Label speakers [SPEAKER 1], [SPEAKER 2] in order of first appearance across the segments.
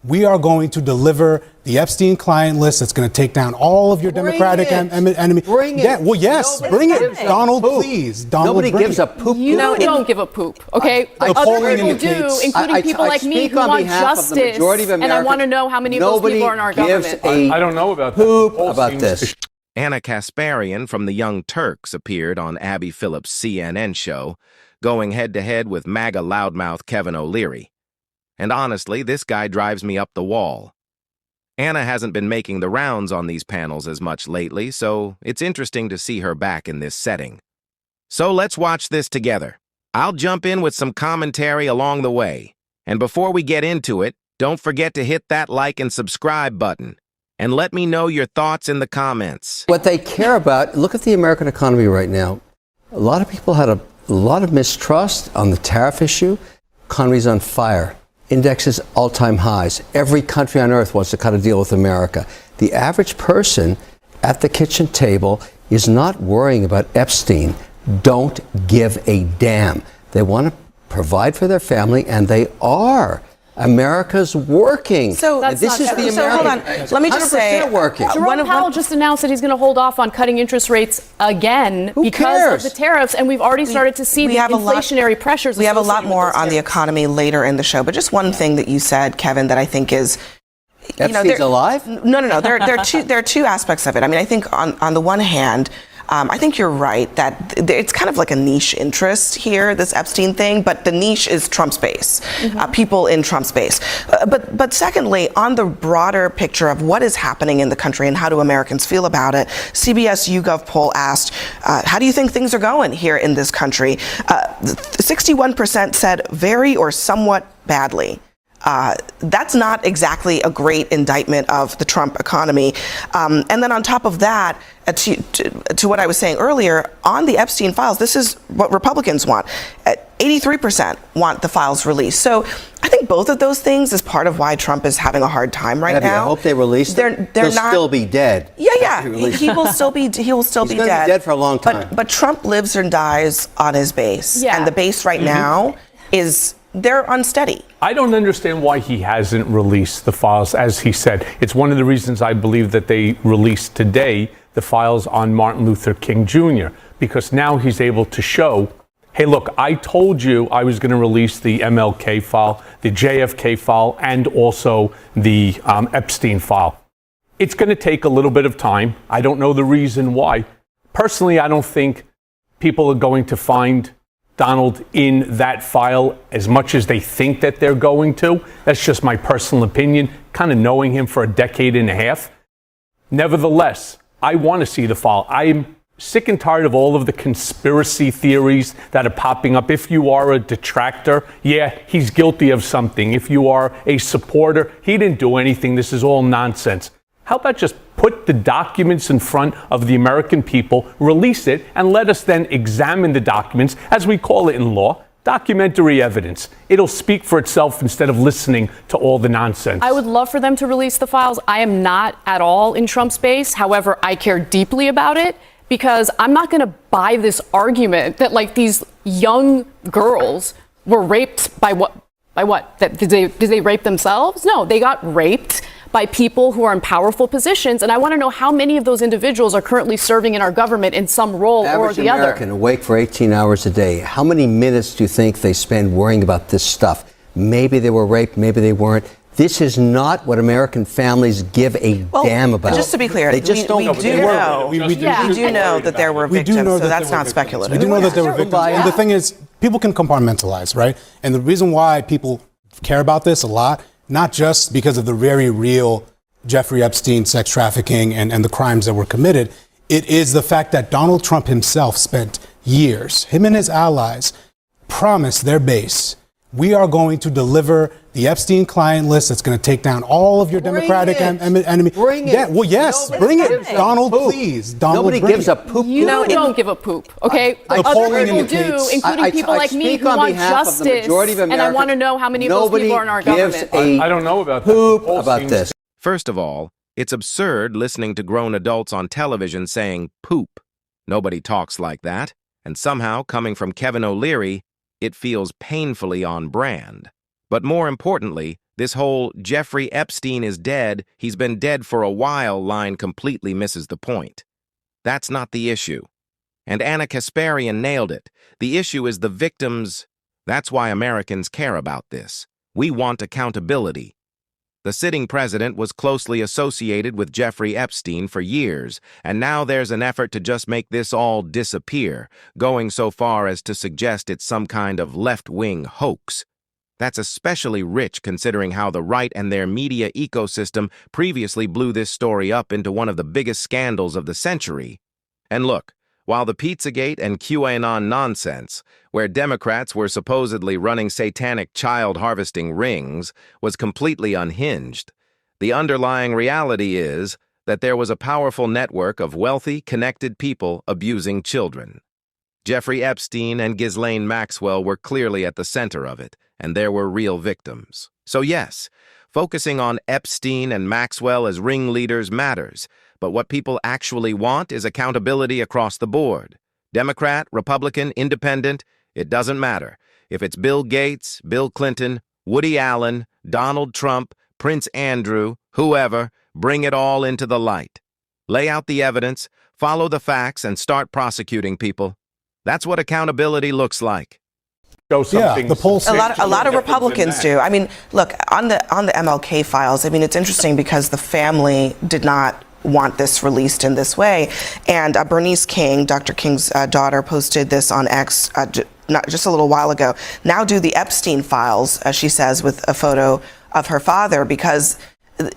[SPEAKER 1] We are going to deliver the Epstein client list that's going to take down all of your Democratic enemies.
[SPEAKER 2] Bring it.
[SPEAKER 1] Yeah, well, yes, bring it. Donald, please. Donald,
[SPEAKER 2] nobody gives a poop.
[SPEAKER 3] You don't give a poop, okay? Other people do, including people like me who want justice. And I want to know how many of those people are in our government.
[SPEAKER 4] I don't know about
[SPEAKER 2] poop about this.
[SPEAKER 5] Anna Kasparian from the Young Turks appeared on Abby Phillips' CNN show, going head-to-head with MAGA loudmouth Kevin O'Leary. And honestly, this guy drives me up the wall. Anna hasn't been making the rounds on these panels as much lately, so it's interesting to see her back in this setting. So let's watch this together. I'll jump in with some commentary along the way. And before we get into it, don't forget to hit that like and subscribe button. And let me know your thoughts in the comments.
[SPEAKER 2] What they care about, look at the American economy right now. A lot of people had a lot of mistrust on the tariff issue. Economy's on fire. Indexes all-time highs. Every country on earth wants to cut a deal with America. The average person at the kitchen table is not worrying about Epstein. Don't give a damn. They want to provide for their family, and they are. America's working.
[SPEAKER 3] So
[SPEAKER 2] this is the American.
[SPEAKER 3] So hold on. Let me just say,
[SPEAKER 2] working.
[SPEAKER 3] Jerome Powell just announced that he's going to hold off on cutting interest rates again because of the tariffs, and we've already started to see the inflationary pressures.
[SPEAKER 6] We have a lot more on the economy later in the show, but just one thing that you said, Kevin, that I think is,
[SPEAKER 2] Epstein's alive?
[SPEAKER 6] No. There are two aspects of it. I mean, I think on the one hand, I think you're right that it's kind of like a niche interest here, this Epstein thing, but the niche is Trump's base, people in Trump's base. But secondly, on the broader picture of what is happening in the country and how do Americans feel about it, CBS YouGov poll asked, how do you think things are going here in this country? 61% said very or somewhat badly. That's not exactly a great indictment of the Trump economy. And then on top of that, to what I was saying earlier, on the Epstein files, this is what Republicans want. 83% want the files released. So I think both of those things is part of why Trump is having a hard time right now.
[SPEAKER 2] I hope they release them. They'll still be dead.
[SPEAKER 6] Yeah. He will still be dead.
[SPEAKER 2] He's going to be dead for a long time.
[SPEAKER 6] But Trump lives and dies on his base. Yeah. And the base right now is... they're unsteady.
[SPEAKER 4] I don't understand why he hasn't released the files, as he said. It's one of the reasons I believe that they released today the files on Martin Luther King Jr., because now he's able to show, hey, look, I told you I was going to release the MLK file, the JFK file, and also the Epstein file. It's going to take a little bit of time. I don't know the reason why. Personally, I don't think people are going to find Donald in that file as much as they think that they're going to. That's just my personal opinion, kind of knowing him for a decade and a half. Nevertheless, I want to see the file. I'm sick and tired of all of the conspiracy theories that are popping up. If you are a detractor, yeah, he's guilty of something. If you are a supporter, he didn't do anything. This is all nonsense. How about just put the documents in front of the American people, release it, and let us then examine the documents, as we call it in law, documentary evidence. It'll speak for itself instead of listening to all the nonsense.
[SPEAKER 3] I would love for them to release the files. I am not at all in Trump's base. However, I care deeply about it because I'm not going to buy this argument that like these young girls were raped by what? Did they rape themselves? No, they got raped by people who are in powerful positions. And I want to know how many of those individuals are currently serving in our government in some role or the other.
[SPEAKER 2] Average American awake for 18 hours a day. How many minutes do you think they spend worrying about this stuff? Maybe they were raped, maybe they weren't. This is not what American families give a damn about.
[SPEAKER 6] Just to be clear,
[SPEAKER 2] they just don't.
[SPEAKER 6] We do know that there were victims, so that's not speculative.
[SPEAKER 1] We do know that there were victims. And the thing is, people can compartmentalize, right? And the reason why people care about this a lot, not just because of the very real Jeffrey Epstein sex trafficking and the crimes that were committed, it is the fact that Donald Trump himself spent years, him and his allies, promised their base, we are going to deliver the Epstein client list that's going to take down all of your Democratic enemies.
[SPEAKER 2] Bring it.
[SPEAKER 1] Yeah, well, yes, bring it. Donald, please. Donald,
[SPEAKER 2] nobody gives a poop.
[SPEAKER 3] You don't give a poop, okay? Other people do, including people like me who want justice. And I want to know how many of those people are in our government.
[SPEAKER 4] I don't know about
[SPEAKER 2] poop about this.
[SPEAKER 5] First of all, it's absurd listening to grown adults on television saying poop. Nobody talks like that. And somehow, coming from Kevin O'Leary, it feels painfully on brand. But more importantly, This whole Jeffrey Epstein is dead, he's been dead for a while line completely misses the point. That's not the issue. And Anna Kasparian nailed it. The issue is the victims. That's why Americans care about this. We want accountability. The sitting president was closely associated with Jeffrey Epstein for years, and now there's an effort to just make this all disappear, going so far as to suggest it's some kind of left-wing hoax. That's especially rich considering how the right and their media ecosystem previously blew this story up into one of the biggest scandals of the century. And look, while the Pizzagate and QAnon nonsense, where Democrats were supposedly running satanic child harvesting rings, was completely unhinged, the underlying reality is that there was a powerful network of wealthy, connected people abusing children. Jeffrey Epstein and Ghislaine Maxwell were clearly at the center of it, and there were real victims. So yes, focusing on Epstein and Maxwell as ringleaders matters, but what people actually want is accountability across the board. Democrat, Republican, Independent, it doesn't matter. If it's Bill Gates, Bill Clinton, Woody Allen, Donald Trump, Prince Andrew, whoever, bring it all into the light. Lay out the evidence, follow the facts, and start prosecuting people. That's what accountability looks like.
[SPEAKER 1] Yeah, the polls.
[SPEAKER 6] A lot of Republicans do. I mean, look, on the MLK files, I mean, it's interesting because the family did not want this released in this way. And Bernice King, Dr. King's daughter, posted this on X not just a little while ago. Now do the Epstein files, as she says, with a photo of her father, because,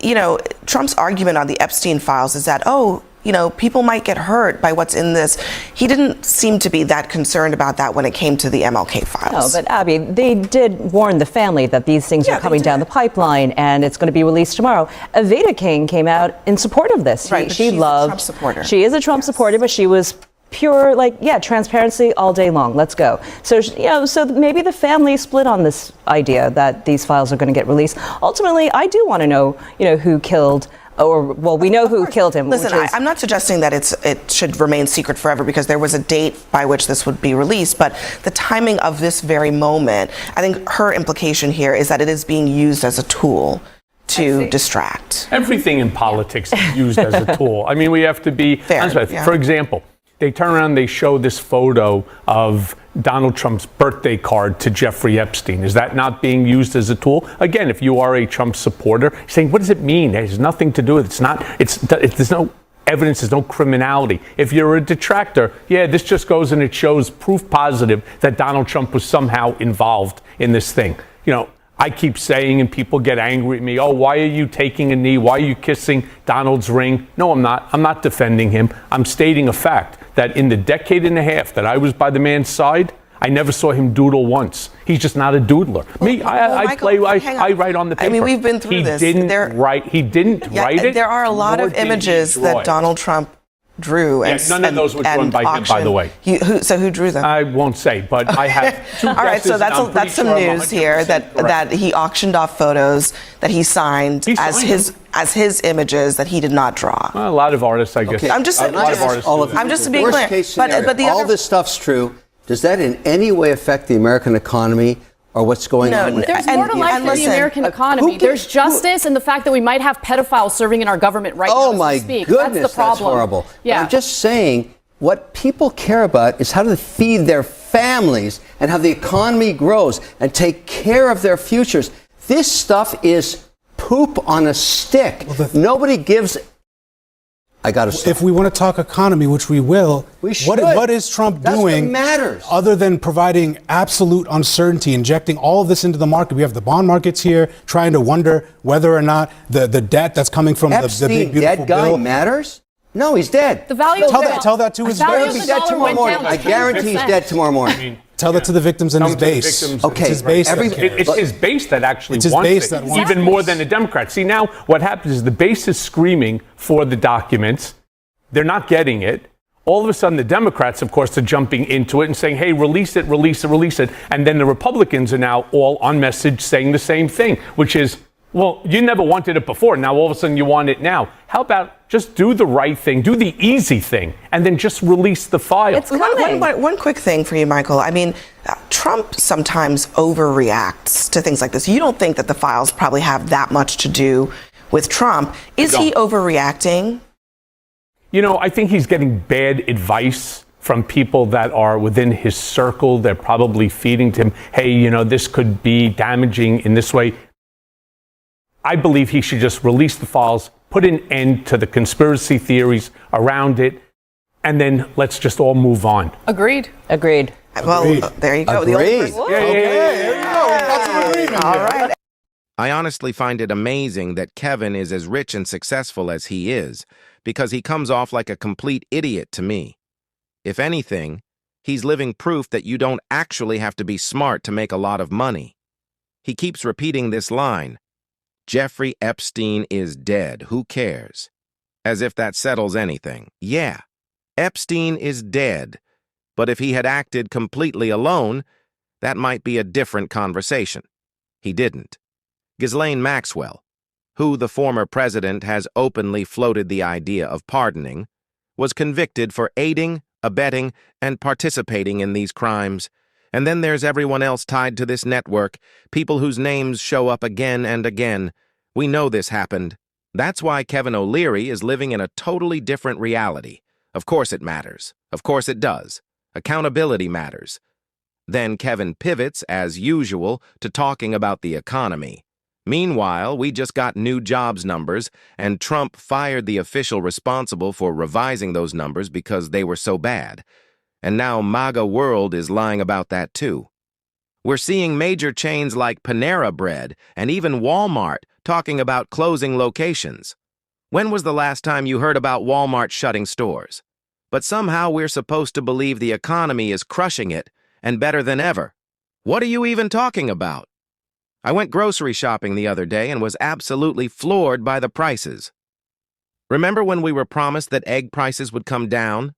[SPEAKER 6] you know, Trump's argument on the Epstein files is that, oh, you know, people might get hurt by what's in this. He didn't seem to be that concerned about that when it came to the MLK files.
[SPEAKER 7] No, but Abby, they did warn the family that these things are coming down the pipeline and it's going to be released tomorrow. Aveda King came out in support of this.
[SPEAKER 6] Right,
[SPEAKER 7] she loved.
[SPEAKER 6] A Trump supporter.
[SPEAKER 7] She is a Trump supporter, but she was pure, like, yeah, transparency all day long. Let's go. So, you know, so maybe the family split on this idea that these files are going to get released. Ultimately, I do want to know, you know, who killed. Or, well, we know who killed him.
[SPEAKER 6] Listen, I'm not suggesting that it should remain secret forever because there was a date by which this would be released, but the timing of this very moment, I think her implication here is that it is being used as a tool to distract.
[SPEAKER 4] Everything in politics is used as a tool. I mean, we have to be honest with it. For example, they turn around, they show this photo of Donald Trump's birthday card to Jeffrey Epstein. Is that not being used as a tool? Again, if you are a Trump supporter, saying, what does it mean? It has nothing to do with it. It's not, there's no evidence, there's no criminality. If you're a detractor, yeah, this just goes and it shows proof positive that Donald Trump was somehow involved in this thing. You know, I keep saying, and people get angry at me, oh, why are you taking a knee? Why are you kissing Donald's ring? No, I'm not. I'm not defending him. I'm stating a fact that in the decade and a half that I was by the man's side, I never saw him doodle once. He's just not a doodler. I write on the paper.
[SPEAKER 6] I mean, we've been through this.
[SPEAKER 4] He didn't write it.
[SPEAKER 6] There are a lot of images that Donald Trump drew.
[SPEAKER 4] Yeah, none of those were drawn by him, by the way.
[SPEAKER 6] So who drew them?
[SPEAKER 4] I won't say, but I have two
[SPEAKER 6] All right, so that's some news here that he auctioned off photos that he signed as his images that he did not draw.
[SPEAKER 4] Well, a lot of artists, I guess.
[SPEAKER 6] Okay. I'm just being clear. But
[SPEAKER 2] all this stuff's true. Does that in any way affect the American economy? Or what's going on?
[SPEAKER 3] There's more to life than the American economy. There's justice and the fact that we might have pedophiles serving in our government right now.
[SPEAKER 2] Oh my goodness,
[SPEAKER 3] that's the problem.
[SPEAKER 2] That's horrible.
[SPEAKER 3] Yeah.
[SPEAKER 2] But I'm just saying, what people care about is how to feed their families and how the economy grows and take care of their futures. This stuff is poop on a stick. Nobody gives. I got to say,
[SPEAKER 1] if we want to talk economy, which we will, what is Trump doing other than providing absolute uncertainty, injecting all of this into the market? We have the bond markets here trying to wonder whether or not the debt that's coming from the big, beautiful
[SPEAKER 2] dead guy
[SPEAKER 1] bill
[SPEAKER 2] matters? No, he's dead.
[SPEAKER 3] The value
[SPEAKER 1] tell that to his
[SPEAKER 2] base. He's dead tomorrow morning. I guarantee he's dead tomorrow morning.
[SPEAKER 1] Tell that to the victims and his base.
[SPEAKER 2] Okay,
[SPEAKER 1] it's his base.
[SPEAKER 4] It's his base that actually wants it, even more than the Democrats. See, now what happens is the base is screaming for the documents. They're not getting it. All of a sudden, the Democrats, of course, are jumping into it and saying, hey, release it, release it, release it. And then the Republicans are now all on message saying the same thing, which is, well, you never wanted it before. Now, all of a sudden, you want it now. How about Just do the right thing, do the easy thing, and then just release the file.
[SPEAKER 7] It's coming.
[SPEAKER 6] One quick thing for you, Michael. I mean, Trump sometimes overreacts to things like this. You don't think that the files probably have that much to do with Trump. Is he overreacting?
[SPEAKER 4] You know, I think he's getting bad advice from people that are within his circle. They're probably feeding to him, hey, you know, this could be damaging in this way. I believe he should just release the files, put an end to the conspiracy theories around it, and then let's just all move on.
[SPEAKER 3] Agreed.
[SPEAKER 7] Agreed.
[SPEAKER 6] Well, there you go.
[SPEAKER 2] Agreed.
[SPEAKER 1] There you go. We got some agreement
[SPEAKER 6] All
[SPEAKER 1] here.
[SPEAKER 6] right.
[SPEAKER 5] I honestly find it amazing that Kevin is as rich and successful as he is, because he comes off like a complete idiot to me. If anything, he's living proof that you don't actually have to be smart to make a lot of money. He keeps repeating this line, Jeffrey Epstein is dead, who cares? As if that settles anything. Yeah, Epstein is dead, but if he had acted completely alone, that might be a different conversation. He didn't. Ghislaine Maxwell, who the former president has openly floated the idea of pardoning, was convicted for aiding, abetting, and participating in these crimes. And then there's everyone else tied to this network, people whose names show up again and again. We know this happened. That's why Kevin O'Leary is living in a totally different reality. Of course it matters. Of course it does. Accountability matters. Then Kevin pivots, as usual, to talking about the economy. Meanwhile, we just got new jobs numbers, and Trump fired the official responsible for revising those numbers because they were so bad. And now MAGA World is lying about that too. We're seeing major chains like Panera Bread and even Walmart talking about closing locations. When was the last time you heard about Walmart shutting stores? But somehow we're supposed to believe the economy is crushing it, and better than ever. What are you even talking about? I went grocery shopping the other day and was absolutely floored by the prices. Remember when we were promised that egg prices would come down?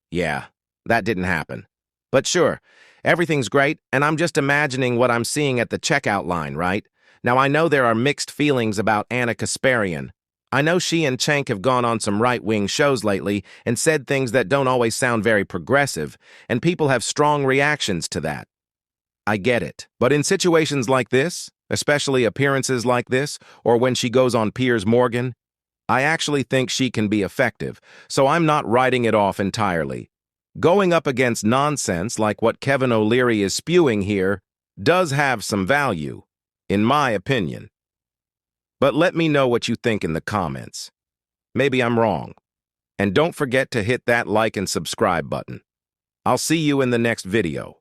[SPEAKER 5] Yeah, that didn't happen. But sure, everything's great, and I'm just imagining what I'm seeing at the checkout line, right? Now, I know there are mixed feelings about Anna Kasparian. I know she and Cenk have gone on some right-wing shows lately and said things that don't always sound very progressive, and people have strong reactions to that. I get it. But in situations like this, especially appearances like this, or when she goes on Piers Morgan, I actually think she can be effective, so I'm not writing it off entirely. Going up against nonsense like what Kevin O'Leary is spewing here does have some value, in my opinion. But let me know what you think in the comments. Maybe I'm wrong. And don't forget to hit that like and subscribe button. I'll see you in the next video.